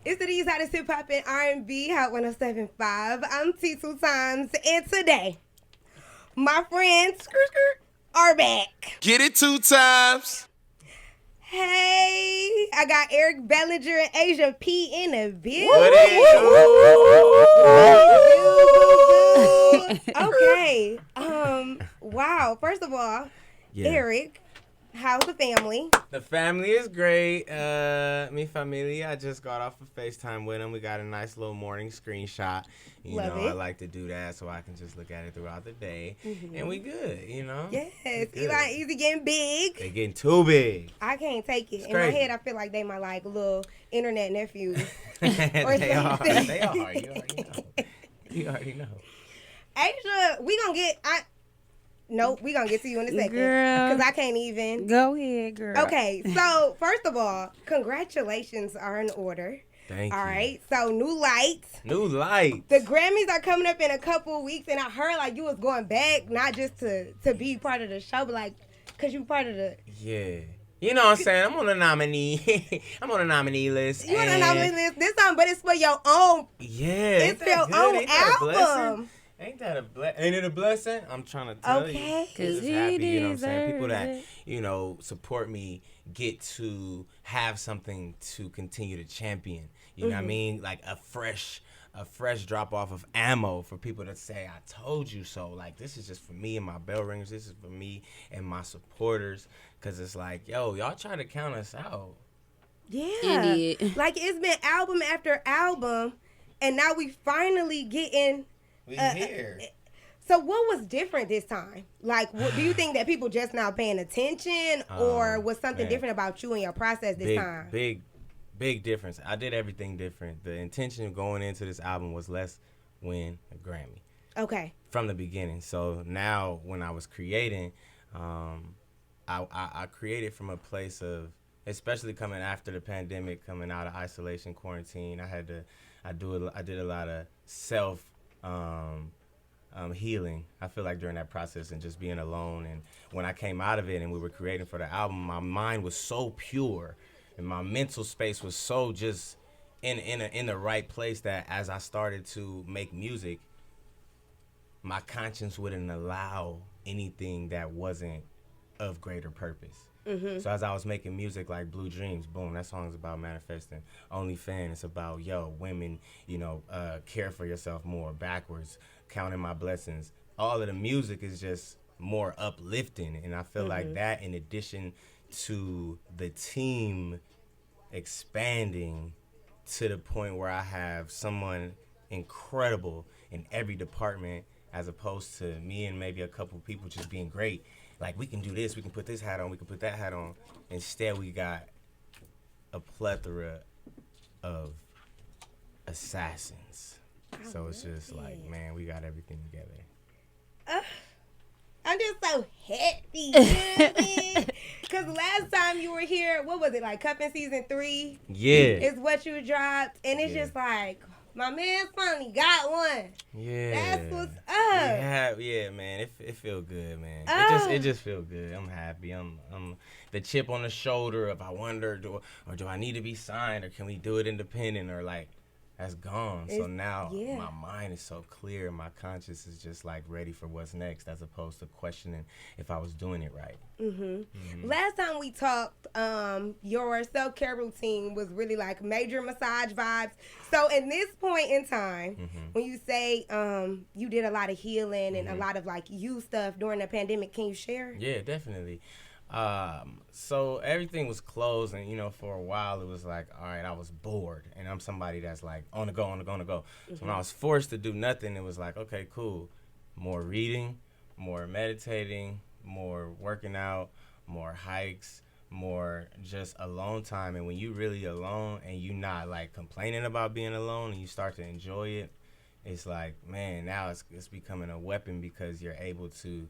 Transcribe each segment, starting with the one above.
It's the D's Hottest Hip Hop and R&B, Hot 107.5. I'm T2 Times, and today, my friends are back. Get it 2 times. Hey, I got Eric Bellinger and Asia P in the building. What it do? Okay. Wow. First of all, Eric, how's the family? The family is great. Mi familia. I just got off a FaceTime with them. We got a nice little morning screenshot. Love it. I like to do that so I can just look at it throughout the day. Mm-hmm. And we good, Yes. Eli and Easy getting big. They getting too big. I can't take it. It's In crazy. my head, I feel like they my like little internet nephews. They are. They are. You already know. Asia, we gonna get... Nope, we gonna get to you in a second. Girl. Because I can't even. Go ahead, girl. Okay, so first of all, congratulations are in order. Thank All you. right, so new lights. New light. The Grammys are coming up in a couple of weeks, and I heard like you was going back, not just to be part of the show, but like, cause you part of the. Yeah. You know what I'm saying? I'm on the nominee. I'm on the nominee list. You on the nominee list this time, but it's for your own. Yeah. It's for your own album. Ain't that a blessing? Ain't it a blessing? I'm trying to tell you. Okay. Just Cause happy, he you know what I'm saying? People that, deserves support me get to have something to continue to champion. You know what I mean? Like a fresh drop off of ammo for people to say, I told you so. Like, this is just for me and my bell ringers. This is for me and my supporters. Because it's like, yo, y'all try to count us out. Yeah. Idiot. Like, it's been album after album, and now we finally getting. We here. So what was different this time? Like, do you think that people just now paying attention, or was something different about you and your process this time? Big difference. I did everything different. The intention of going into this album was let's win a Grammy. Okay. From the beginning. So now when I was creating, I created from a place of, especially coming after the pandemic, coming out of isolation, quarantine. I did a lot of self healing. I feel like during that process and just being alone. And when I came out of it and we were creating for the album, my mind was so pure and my mental space was so just in the right place that as I started to make music, my conscience wouldn't allow anything that wasn't of greater purpose. Mm-hmm. So as I was making music like Blue Dreams, boom, that song's about manifesting. OnlyFans, it's about, women, care for yourself more, backwards, counting my blessings. All of the music is just more uplifting. And I feel like that, in addition to the team expanding to the point where I have someone incredible in every department, as opposed to me and maybe a couple people just being great. Like, we can do this, we can put this hat on, we can put that hat on. Instead, we got a plethora of assassins. So it's just like, man, we got everything together. I'm just so happy. You know what I mean? Because last time you were here, what was it, like Cupping Season 3? Yeah. Is what you dropped. And it's just like, my man finally got one. Yeah. That's what's up. Yeah, man. It feel good, man. Oh. It just feel good. I'm happy. I'm the chip on the shoulder of I wonder do I need to be signed, or can we do it independent, or like that's gone. So now my mind is so clear, my conscience is just like ready for what's next, as opposed to questioning if I was doing it right. Last time we talked, your self-care routine was really like major massage vibes. So in this point in time, when you say you did a lot of healing and a lot of like you stuff during the pandemic, can you share? Yeah, definitely. So everything was closed, and for a while it was like, all right, I was bored, and I'm somebody that's like on the go. So when I was forced to do nothing, it was like, okay, cool. More reading, more meditating, more working out, more hikes, more just alone time. And when you really alone and you not like complaining about being alone and you start to enjoy it, it's like, man, now it's becoming a weapon, because you're able to,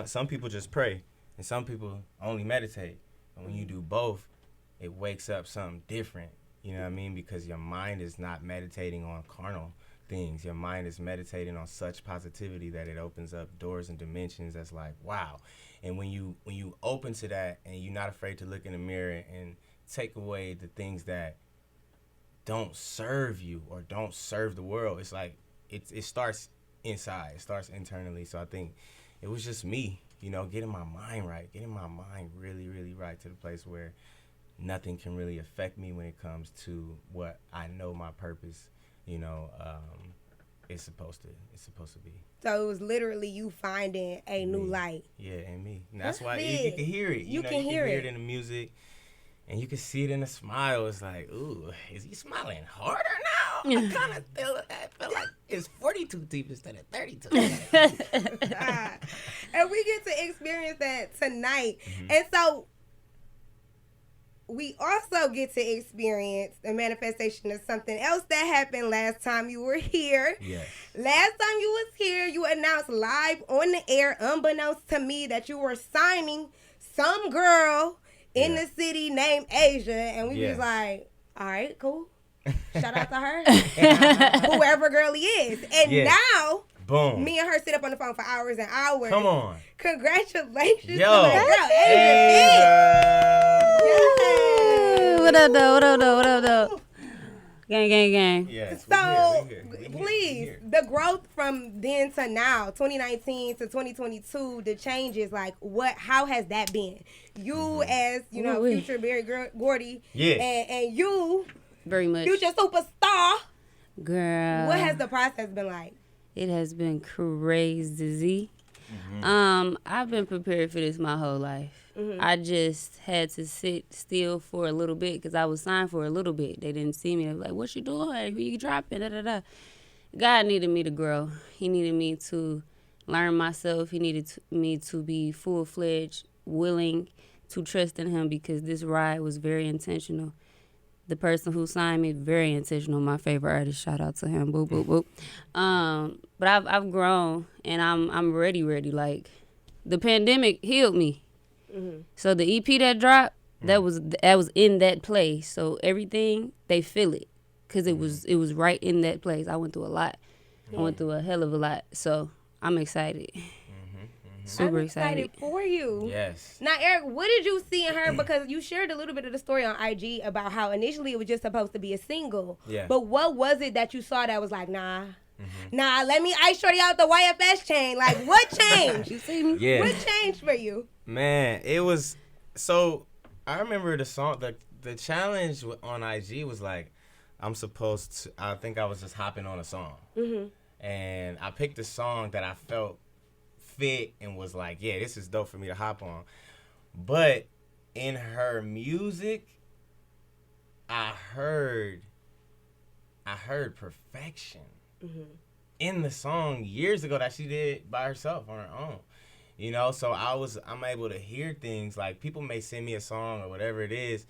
some people just pray. And some people only meditate. And when you do both, it wakes up something different. You know what I mean? Because your mind is not meditating on carnal things. Your mind is meditating on such positivity that it opens up doors and dimensions that's like, wow. And when you open to that and you're not afraid to look in the mirror and take away the things that don't serve you or don't serve the world. It's like it starts inside. It starts internally. So I think it was just me, getting my mind right, getting my mind really, really right to the place where nothing can really affect me when it comes to what I know my purpose, is supposed to be. So it was literally you finding a new light. Yeah, and me. And that's why you can hear it. You can hear it in the music, and you can see it in the smile. It's like, ooh, is he smiling harder now? I kind of feel like it's 42 teeth instead of 32. And we get to experience that tonight. And so we also get to experience the manifestation of something else that happened last time you were here. Yes. Last time you was here, you announced live on the air, unbeknownst to me, that you were signing some girl in the city named Asia. And we was like, all right, cool. Shout out to her. Whoever girlie is. And now, boom, me and her sit up on the phone for hours and hours. Come on. Congratulations Yo. to my girl, Asia. Yes. What up, though? Gang. Yes. So, we please, here. the growth from then to now, 2019 to 2022, the changes, like how has that been? You as, future Barry Gordy, and you, Very much. future superstar. Girl. What has the process been like? It has been crazy. I've been prepared for this my whole life. I just had to sit still for a little bit because I was signed for a little bit. They didn't see me. They were like, what you doing? Who you dropping? God needed me to grow. He needed me to learn myself. He needed me to be full-fledged, willing to trust in him because this ride was very intentional. The person who signed me, very intentional, my favorite artist. Shout out to him. Boop, boop, boop. But I've grown, and I'm ready. Like, the pandemic healed me. So the EP that dropped, that was in that place. So everything, they feel it. Because it was right in that place. I went through a lot. I went through a hell of a lot. So I'm excited. Super I'm excited for you. Yes. Now, Eric, what did you see in her? Because you shared a little bit of the story on IG about how initially it was just supposed to be a single. Yeah. But what was it that you saw that was like, nah, let me ice shorty out the YFS chain. Like, what changed? You see me? Yeah. What changed for you? Man, it was so. I remember the song. The challenge on IG was like, I think I was just hopping on a song, and I picked a song that I felt fit and was like, yeah, this is dope for me to hop on. But in her music, I heard perfection in the song years ago that she did by herself on her own. So I'm able to hear things like people may send me a song or whatever it is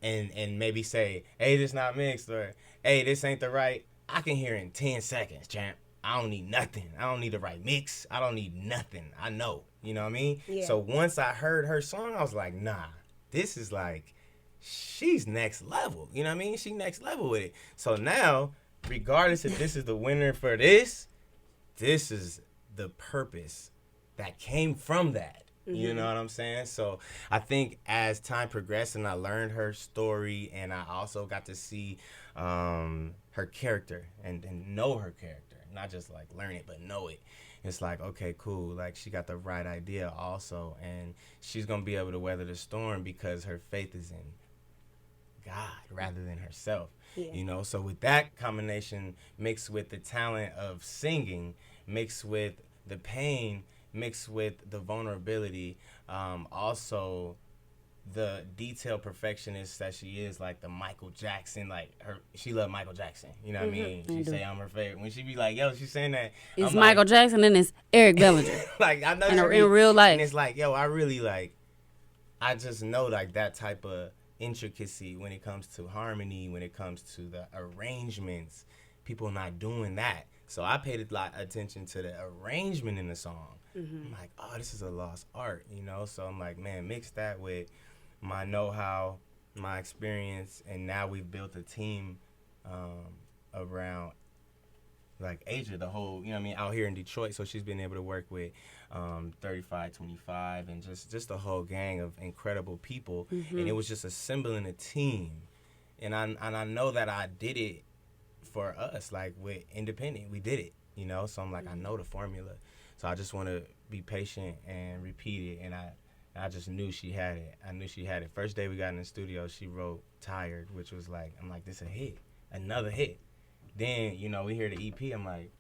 and maybe say, hey, this not mixed, or hey, this ain't the right. I can hear in 10 seconds, champ. I don't need nothing. I don't need the right mix. I don't need nothing. I know. You know what I mean? Yeah. So once I heard her song, I was like, nah, this is like, she's next level. You know what I mean? She next level with it. So now, regardless if this is the winner for this is the purpose that came from that. You know what I'm saying? So I think as time progressed and I learned her story and I also got to see her character and know her character, not just like learn it, but know it. It's like, okay, cool. Like she got the right idea also, and she's going to be able to weather the storm because her faith is in God rather than herself. Yeah. So with that combination mixed with the talent of singing, mixed with the pain, mixed with the vulnerability, also the detailed perfectionist that she is, like the Michael Jackson, she loved Michael Jackson. You know what I mean? She say I'm her favorite. When she be like, yo, she's saying that. It's Michael Jackson and it's Eric Bellinger. Like I know in real life. And it's like, yo, I just know like that type of intricacy when it comes to harmony, when it comes to the arrangements. People not doing that. So I paid a lot of attention to the arrangement in the song. I'm like, oh, this is a lost art, So I'm like, man, mix that with my know-how, my experience, and now we've built a team around, like, Asia, the whole, out here in Detroit. So she's been able to work with 3525 and just a whole gang of incredible people. And it was just assembling a team And I know that I did it for us, like with independent. We did it, you know? So I'm like, I know the formula. So I just want to be patient and repeat it. And I just knew she had it. I knew she had it. First day we got in the studio, she wrote Tired, which was like, I'm like, this a hit, another hit. Then, you know, we hear the EP, I'm like,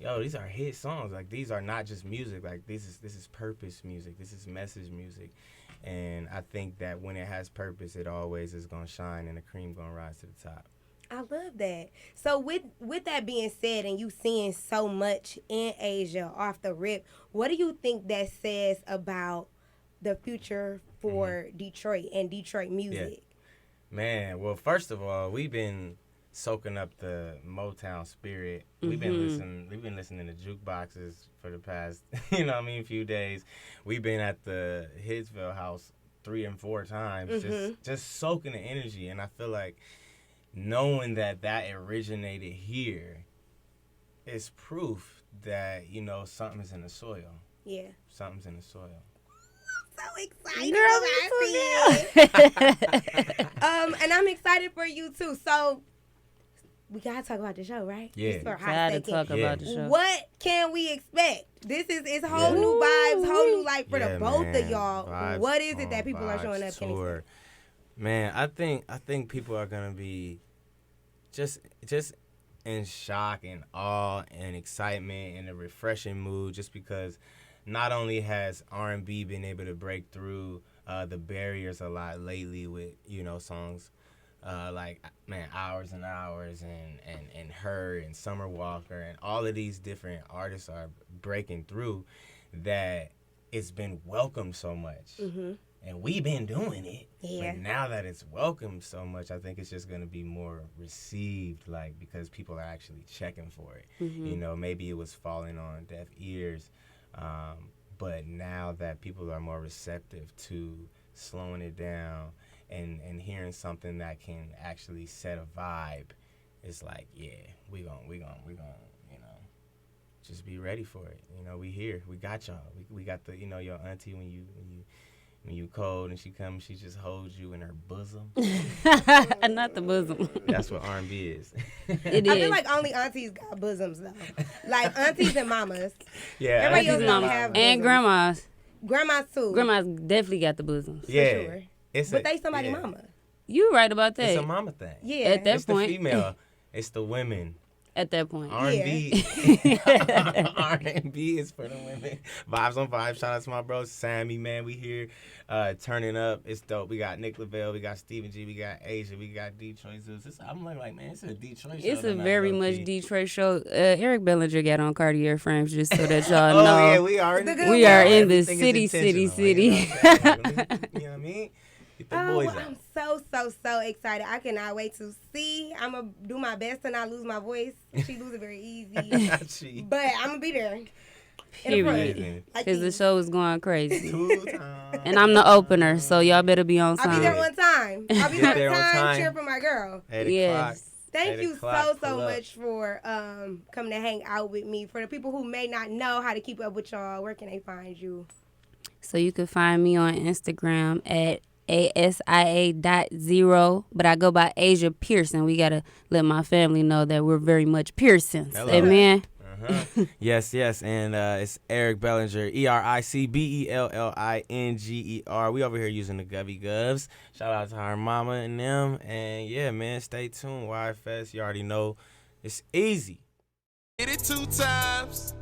yo, these are hit songs. Like, these are not just music. Like, this is purpose music. This is message music. And I think that when it has purpose, it always is going to shine and the cream going to rise to the top. I love that. So with that being said, and you seeing so much in Asia off the rip, what do you think that says about the future for Detroit and Detroit music? Yeah. Man, well, first of all, we've been soaking up the Motown spirit. We've been listening to jukeboxes for the past, few days. We've been at the Hitsville house 3 and 4 times, just soaking the energy. And I feel like knowing that originated here is proof that, something's in the soil. Yeah. Something's in the soil. So excited about it. And I'm excited for you too. So we gotta talk about the show, right? Yeah. Gotta talk about the show. What can we expect? This is whole new vibes, whole new life for the both of y'all. Vibes what is it that people are showing up? Tour. Man, I think people are gonna be just in shock and awe and excitement and a refreshing mood, just because not only has R&B been able to break through the barriers a lot lately with, songs like, Hours and Hours and Her and Summer Walker, and all of these different artists are breaking through, that it's been welcomed so much. And we've been doing it. Yeah. But now that it's welcomed so much, I think it's just going to be more received, like, because people are actually checking for it. Maybe it was falling on deaf ears. But now that people are more receptive to slowing it down and hearing something that can actually set a vibe, it's like, yeah, we gon' just be ready for it. We here, we got y'all. We got the, your auntie when you cold and she comes, she just holds you in her bosom. Not the bosom. That's what R&B is. It is. I feel like only aunties got bosoms though. Like aunties and mamas. Yeah. Everybody else don't have bosoms. And grandmas. Grandmas too. Grandmas definitely got the bosoms. Yeah. For sure. But they somebody mama. You right about that. It's a mama thing. Yeah. At that it's point. The female. It's the women. At that point. R&B. R&B is for the women. Vibes on Vibes. Shout out to my bro Sammy, man. We here turning up. It's dope. We got Nick Lavelle. We got Stephen G. We got Asia. We got Detroit Zeus. I'm like, man, it's a Detroit show. It's a very much Detroit show. Eric Bellinger got on Cartier frames just so that y'all know. Oh, yeah, we are in the city. You know what I mean? Get the boys out. I'm so excited. I cannot wait to see. I'm going to do my best to not lose my voice. She loses very easy. But I'm going to be there. Period. Because the show is going crazy. And I'm the opener, so y'all better be on time. I'll be there on time. I'll be there on time. Cheer for my girl. 8 o'clock. Thank you so much for coming to hang out with me. For the people who may not know how to keep up with y'all, where can they find you? So you can find me on Instagram at ASIA.0, but I go by Asia Pearson. We got to let my family know that we're very much Pearsons. Hello. Amen. Yes. And it's Eric Bellinger, EricBellinger. We over here using the Govy Govs. Shout out to our mama and them. And yeah, man, stay tuned. YFS, you already know it's easy. Hit it 2 times.